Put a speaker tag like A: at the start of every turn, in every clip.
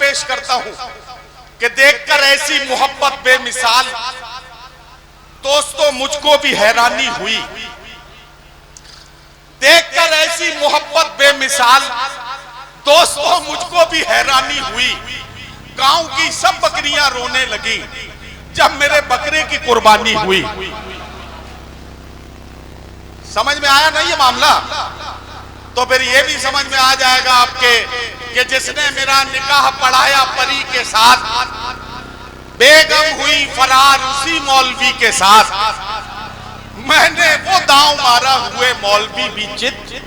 A: पेश करता हूं कि देखकर ऐसी मोहब्बत बेमिसाल दोस्तों मुझको भी हैरानी हुई। देखकर ऐसी मोहब्बत बेमिसाल दोस्तों मुझको भी हैरानी हुई। गांव की सब बकरियां रोने लगी जब मेरे बकरे की कुर्बानी हुई। समझ में आया नहीं ये मामला? तो फिर ये भी समझ में आ जाएगा आपके कि जिसने मेरा निकाह पढ़ाया परी के साथ, बेगम हुई फरार उसी मौलवी के साथ। मैंने वो दांव मारा हुए मौलवी भी चित,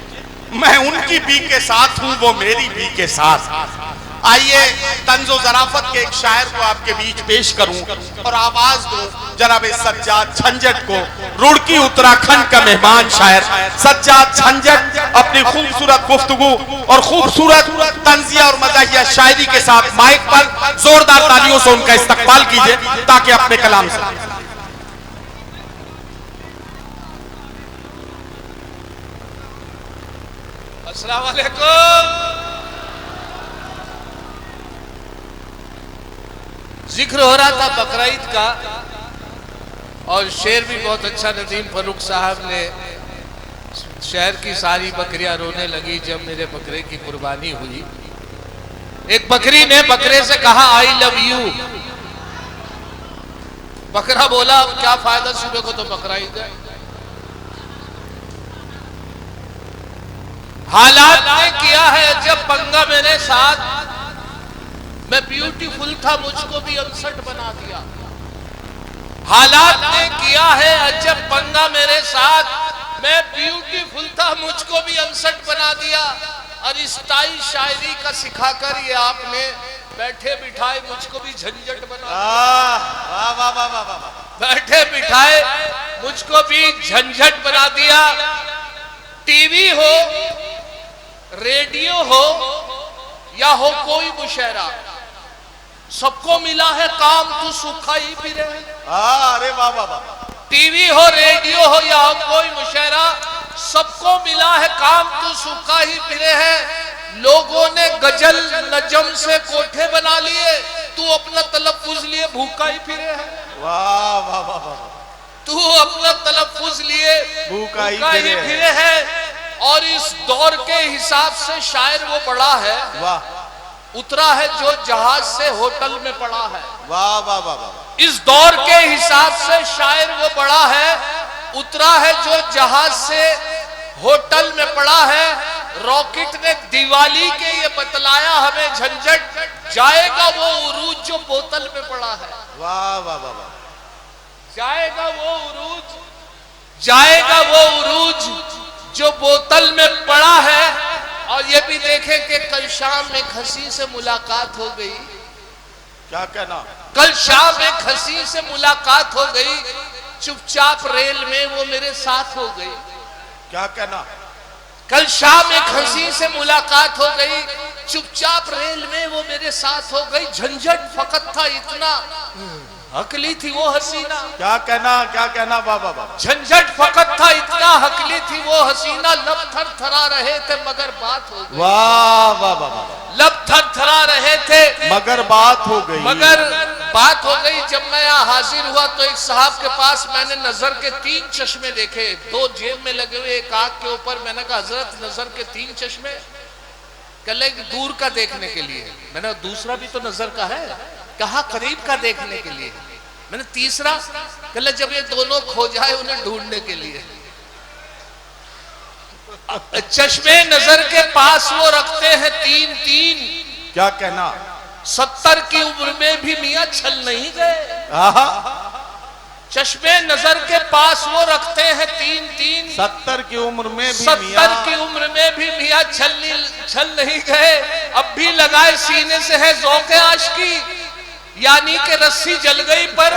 A: मैं उनकी भी के साथ हूं वो मेरी भी के साथ। आइए तंजो ज़राफत के एक शायर को आपके बीच पेश करूं और आवाज दूं जनाब सज्जाद झंझट को। रुड़की उत्तराखंड का मेहमान शायर सज्जाद झंझट अपनी खूबसूरत गुफ्तगू और खूबसूरत तंजिया और मज़ाहिया शायरी के साथ माइक पर जोरदार तालियों से उनका इस्तकबाल कीजिए ताकि अपने कलाम से।
B: अस्सलाम वालेकुम। जिक्र हो रहा था बकरा ईद का और शेर भी बहुत अच्छा नदीम फरूक साहब ने, शहर की सारी बकरियां रोने लगी जब मेरे बकरे की कुर्बानी हुई। एक बकरी ने बकरे से कहा आई लव यू। बकरा बोला अब क्या फायदा, सुबह को तो बकरा ईद है। हालात ने किया है जब पंगा मेरे साथ, मैं ब्यूटीफुल था मुझको भी अनसठ बना दिया। हालात ने किया है अजब पंगा मेरे साथ, मैं ब्यूटीफुल था मुझको भी अनसठ बना दिया। और स्टाइल शायरी का सिखाकर ये आपने बैठे बिठाए मुझको भी झंझट बना दिया। बैठे बिठाए मुझको भी झंझट बना दिया। टीवी हो, रेडियो हो या हो कोई मुशायरा, सबको मिला है काम, तू सूखा ही फिरे।
A: अरे वाह वाह वाह।
B: टीवी हो, रेडियो हो या हो कोई मुशायरा, सबको मिला है काम, तू सूखा ही फिरे है। लोगों ने गजल नजम से कोठे बना लिए, तू अपना तलफ्फुज लिए भूखा ही फिरे है।
A: वाह वाह वाह वाह।
B: तू अपना तलफ्फुज लिए भूखा ही फिरे है। और इस दौर के हिसाब से शायर वो बड़ा है,
A: वाह,
B: उतरा है जो जहाज से होटल में पड़ा है।
A: वाह वाह वाह वाह।
B: इस दौर के हिसाब से शायर वो बड़ा है, उतरा है जो जहाज से होटल में पड़ा है। रॉकेट ने दिवाली के ये बतलाया हमें झंझट, जाएगा वो उरूज जो बोतल में पड़ा है।
A: वाह वाह वाह वाह।
B: जाएगा वो उरूज, जाएगा वो उरूज जो बोतल में पड़ा है। और ये भी देखें कि कल शाम एक हंसी से मुलाकात हो गई।
A: क्या कहना?
B: कल शाम एक हंसी से मुलाकात हो गई, चुपचाप रेल में वो मेरे साथ हो गई।
A: क्या कहना?
B: कल शाम एक हंसी से मुलाकात हो गई, चुपचाप रेल में वो मेरे साथ हो गई। झंझट फकत था इतना, हकली थी वो हसीना।
A: क्या कहना? क्या कहना? वाह वाह वाह।
B: झंझट फकत था इतना, हकली थी वो हसीना। लब थर थरा रहे थे मगर बात हो गई।
A: वाह वाह वाह।
B: लब थर थरा रहे थे
A: मगर बात हो गई।
B: मगर बात हो गई। जब मैं यहाँ हाजिर हुआ तो एक साहब के पास मैंने नजर के 3 चश्मे देखे, 2 जेब में लगे हुए, एक आंख के ऊपर। मैंने कहा हजरत नजर के 3 चश्मे? कहले दूर का देखने के लिए। मैंने दूसरा भी तो नजर का है। कहा करीब का देखने के लिए। मैंने तीसरा? कहले जब ये दोनों खो जाए उन्हें ढूंढने के लिए। चश्मे नजर के पास वो रखते हैं 3-3।
A: क्या कहना?
B: 70 की उम्र में भी मियां छल नहीं गए। चश्मे नजर के पास वो रखते हैं 3-3।
A: 70 की उम्र में भी
B: 70 की उम्र में भी मियां छल नहीं गए। अब भी लगाए सीने से है ज़ौक़े आशिकी, यानी कि रस्सी जल गई पर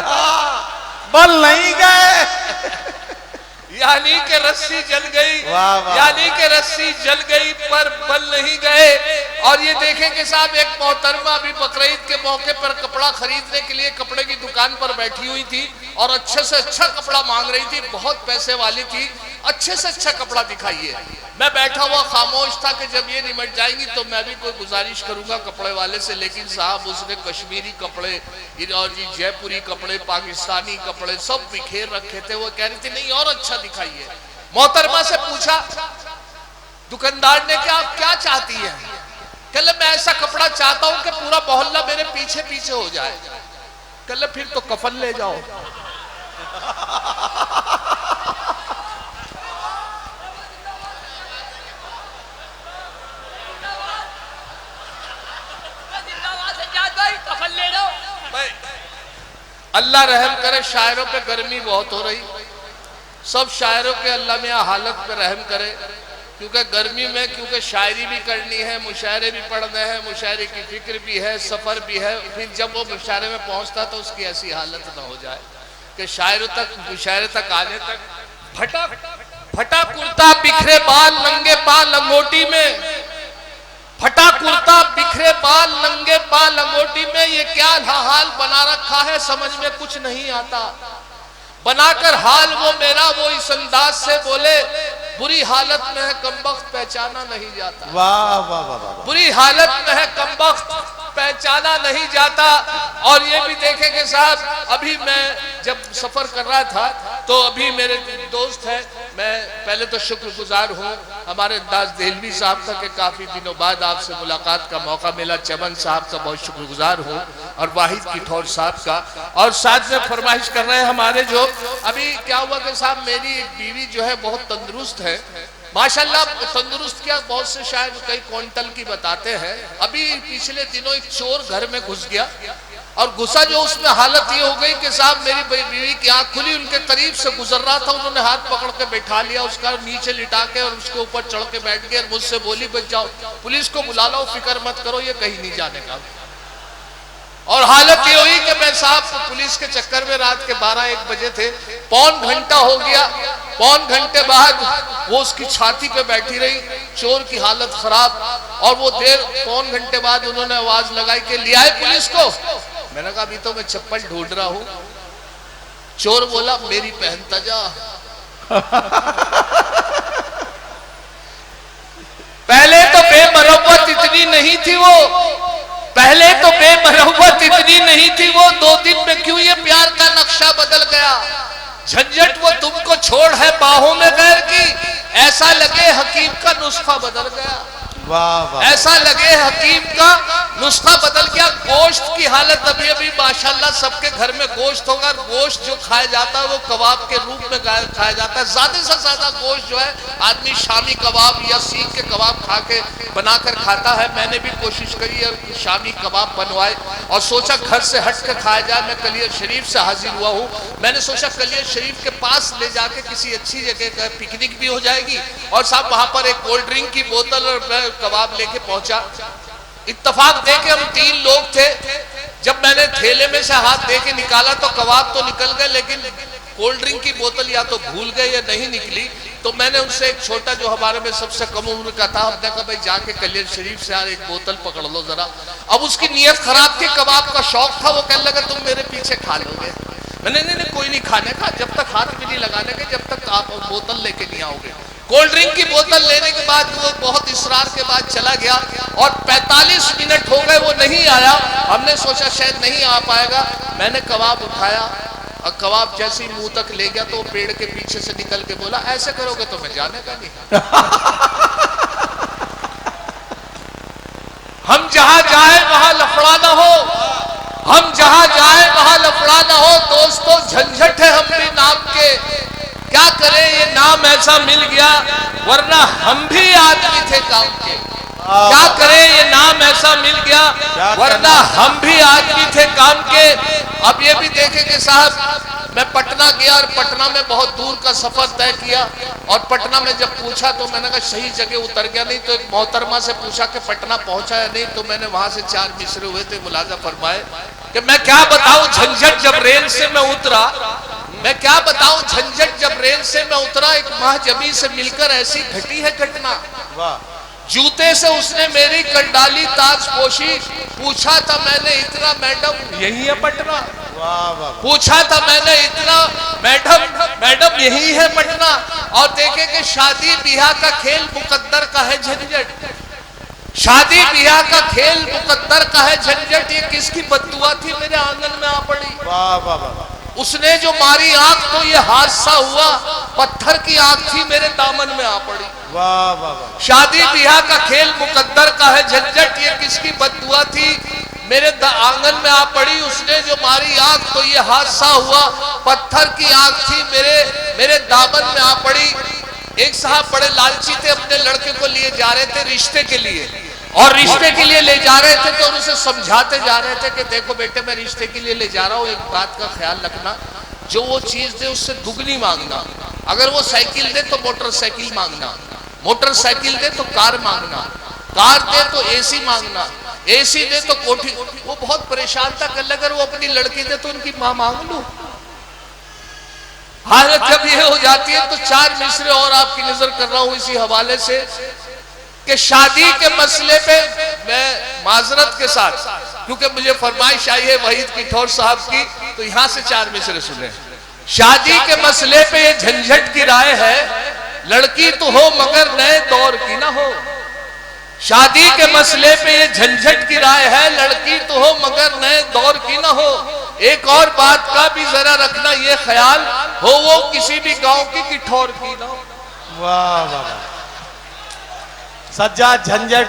A: बल नहीं गए।
B: यानी कि रस्सी जल गई,
C: वाह वाह।
B: यानी कि रस्सी जल गई पर बल नहीं गए। और ये देखें कि साहब एक मोहतरमा अभी बकरीद के मौके पर कपड़ा खरीदने के लिए कपड़े की दुकान पर बैठी हुई थी और अच्छे से अच्छा कपड़ा मांग रही थी, बहुत पैसे वाली थी, अच्छे से अच्छा कपड़ा दिखाइए। मैं बैठा हुआ खामोश था कि जब ये निमट जाएंगी तो मैं भी कोई गुजारिश करूंगा कपड़े वाले से, लेकिन साहब उसने कश्मीरी कपड़े और जी जयपुरी कपड़े, पाकिस्तानी कपड़े सब बिखेर रखे थे। वो कह रही थी नहीं और अच्छा दिखाइए। मोहतरमा से पूछा दुकानदार ने कि आप क्या चाहती है? कल मैं ऐसा कपड़ा चाहता हूं कि पूरा मोहल्ला मेरे पीछे पीछे हो जाए। कल फिर तो कफन ले जाओ। अल्लाह रहम करे, शायरों पे गर्मी बहुत हो रही, सब शायरों के अल्लाह में हालत पे रहम करे, क्योंकि गर्मी में क्योंकि शायरी भी करनी है, मुशायरे भी पढ़ने हैं, मुशायरे की फिक्र भी है, सफ़र भी है। फिर जब वो मुशायरे में पहुंचता तो उसकी ऐसी हालत ना हो जाए कि शायरों तक मुशायरे तक आने तक फटा फटा कुर्ता बिखरे बाल नंगे पाल लंगोटी में, फटा कुर्ता बिखरे बाल नंगे पाल लंगोटी में, ये क्या हाल बना रखा है समझ में कुछ नहीं आता। बनाकर हाल वो मेरा वो इस अंदाज से बोले, बुरी हालत में है कमबख्त पहचाना नहीं जाता।
C: वाह वाह वाह वाह।
B: बुरी हालत में है कमबख्त पहचाना नहीं जाता। और ये भी देखें कि साहब अभी मैं जब सफर कर रहा था तो अभी मेरे दोस्त है, मैं पहले तो शुक्रगुजार हूँ हमारे अंदाज देहलवी साहब का कि काफ़ी दिनों बाद आपसे मुलाकात का मौका मिला। चमन साहब का बहुत शुक्रगुजार हूँ और वाहिद किठौर साहब का। और साथ में फरमाइश कर रहे हैं हमारे जो अभी क्या हुआ कि साहब मेरी बीवी जो है बहुत तंदुरुस्त है माशाल्लाह। तंदुरुस्त क्या, बहुत से शायद कई क्विंटल की बताते हैं। अभी पिछले दिनों एक चोर घर में घुस गया और घुसा जो उसमें हालत ये हो गई कि साहब मेरी बीवी की आंख खुली, उनके करीब से गुजर रहा था, उन्होंने हाथ पकड़ के बैठा लिया उसका, नीचे लिटा के और उसके ऊपर चढ़ के बैठ गए। मुझसे बोली बच जाओ, पुलिस को बुला लो, फिक्र मत करो, ये कहीं नहीं जाने का। और हालत ये हुई कि मैं साहब पुलिस के चक्कर में रात के 12-1 बजे थे, पौन घंटा हो गया। पौन घंटे बाद वो उसकी छाती पे बैठी रही, चोर की हालत खराब। और वो पौन घंटे बाद उन्होंने आवाज लगाई कि ले आए पुलिस को। मैंने कहा अभी तो मैं चप्पल ढूंढ रहा हूं। चोर बोला मेरी पहनता जा। पहले तो बेमरवत इतनी नहीं थी वो, पहले तो बेमरवत इतनी नहीं थी वो, 2 दिन में क्यों ये प्यार का नक्शा बदल गया। झंझट वो तुमको छोड़ है बाहों में गैर की, ऐसा लगे हकीम का नुस्खा बदल गया।
C: वाह वाह।
B: ऐसा लगे हकीम का नुस्खा बदल गया। गोश्त की हालत अभी अभी माशाल्लाह सबके घर में गोश्त होगा। गोश्त जो खाया जाता है वो कबाब के रूप में खाया जाता है। ज्यादा से ज्यादा गोश्त जो है आदमी शामी कबाब या सीख के कबाब खा के बनाकर खाता है। मैंने भी कोशिश करी है शामी कबाब बनवाए और सोचा घर से हट के खाया जाए। मैं कलियर शरीफ से हाजिर हुआ हूँ। मैंने सोचा कलियर शरीफ के पास ले जाके किसी अच्छी जगह का पिकनिक भी हो जाएगी और साहब वहां पर एक कोल्ड ड्रिंक की बोतल और कबाब लेके पहुंचा। इत्तेफाक देके हम 3 लोग थे। जब मैंने थैले में से हाथ देके निकाला तो कबाब तो निकल गए, लेकिन कोल्ड ड्रिंक की बोतल या तो भूल गए या नहीं निकली। तो मैंने उनसे एक छोटा जो हमारे में सबसे कम उम्र का था, हमने कहा भाई जाके कलियर शरीफ से यार एक बोतल पकड़ लो जरा। अब उसकी नीयत खराब थी, कबाब का शौक था, वो कहने लगा तुम मेरे पीछे खा लोगे। मैंने नहीं कोई नहीं खाने का, जब तक हाथ में नहीं लगाने के, जब तक आप बोतल लेके नहीं आओगे। कोल्ड ड्रिंक की बोतल लेने के बाद वो बहुत इसरार के बाद चला गया और 45 मिनट हो गए वो नहीं आया। हमने सोचा शायद नहीं आ पाएगा। मैंने कबाब उठाया और कबाब जैसे ही मुंह तक ले गया तो पेड़ के पीछे से निकल के बोला ऐसे करोगे तो मैं जाने का नहीं। हम जहां जाए वहां लफड़ा ना हो, हम जहां जाए वहां लफड़ा ना हो। दोस्तों झंझट है हम भी नाम के, क्या करें ये नाम ऐसा मिल गया, वरना हम भी आदमी थे काम के। क्या करें ये नाम ऐसा मिल गया, वरना हम भी आदमी थे काम के। अब ये भी देखेंगे साहब, मैं पटना गया और पटना में बहुत दूर का सफर तय किया और पटना में जब पूछा तो मैंने कहा सही जगह उतर गया। नहीं तो एक मोहतरमा से पूछा कि पटना पहुंचा या नहीं, तो मैंने वहां से 4 मिसरे हुए थे, मुलाजा फरमाए कि मैं क्या बताऊं झंझट। जब रेल से मैं उतरा मैं क्या बताऊं झंझट, जब रेल से मैं उतरा एक महजबी से मिलकर ऐसी घटी है घटना।
C: वाह
B: जूते से उसने मेरी कंडाली ताज पोशी, पूछा था मैंने इतना मैडम यही है पटना।
C: वाह वाह
B: पूछा था मैंने इतना मैडम यही है पटना। और देखे कि शादी ब्याह का खेल मुकद्दर का है झंझट, शादी ब्याह का खेल मुकद्दर का है झंझट। ये किसकी बद्दुआ थी मेरे आंगन में आ पड़ी।
C: वाह वाह वाह
B: उसने जो मारी आंख तो ये हादसा हुआ, पत्थर की आंख थी मेरे दामन में आ पड़ी।
C: वाह वाह वाह
B: शादी ब्याह का खेल मुकद्दर का है झंझट, ये किसकी बद्दुआ थी मेरे आंगन में आ पड़ी। उसने जो मारी आंख तो ये हादसा हुआ, पत्थर की आंख थी मेरे दामन में आ पड़ी। एक साहब बड़े लालची थे, अपने लड़के को लिए जा रहे थे रिश्ते के लिए, और रिश्ते के लिए ले जा रहे थे तो उनसे समझाते जा रहे थे कि देखो बेटे मैं रिश्ते के लिए ले जा रहा हूँ, एक बात का ख्याल रखना, जो वो चीज दे उससे दुगनी मांगना। अगर वो साइकिल दे तो मोटरसाइकिल मांगना, मोटरसाइकिल दे तो कार मांगना, कार दे तो एसी मांगना, एसी दे तो कोठी। वो बहुत परेशान था, कल अगर वो अपनी लड़की दे तो उनकी मां मांग लूं। हालत जब ये हो जाती है तो चार मिसरे और आपकी नजर कर रहा हूं इसी हवाले से कि शादी के मसले पे मैं माजरत के साथ, क्योंकि मुझे फरमाइश आई है वहीद किठौर साहब की, तो यहां से चार मिसरे सुने। शादी के मसले पे ये झंझट की राय है, लड़की तो हो मगर नए दौर की ना हो। शादी के मसले पे ये झंझट की राय है, लड़की तो हो मगर नए दौर की ना हो। एक और बात का भी जरा रखना ये ख्याल हो, वो किसी भी गांव की किठौर की ना हो।
C: वाह वाह सज्जाद झंझट।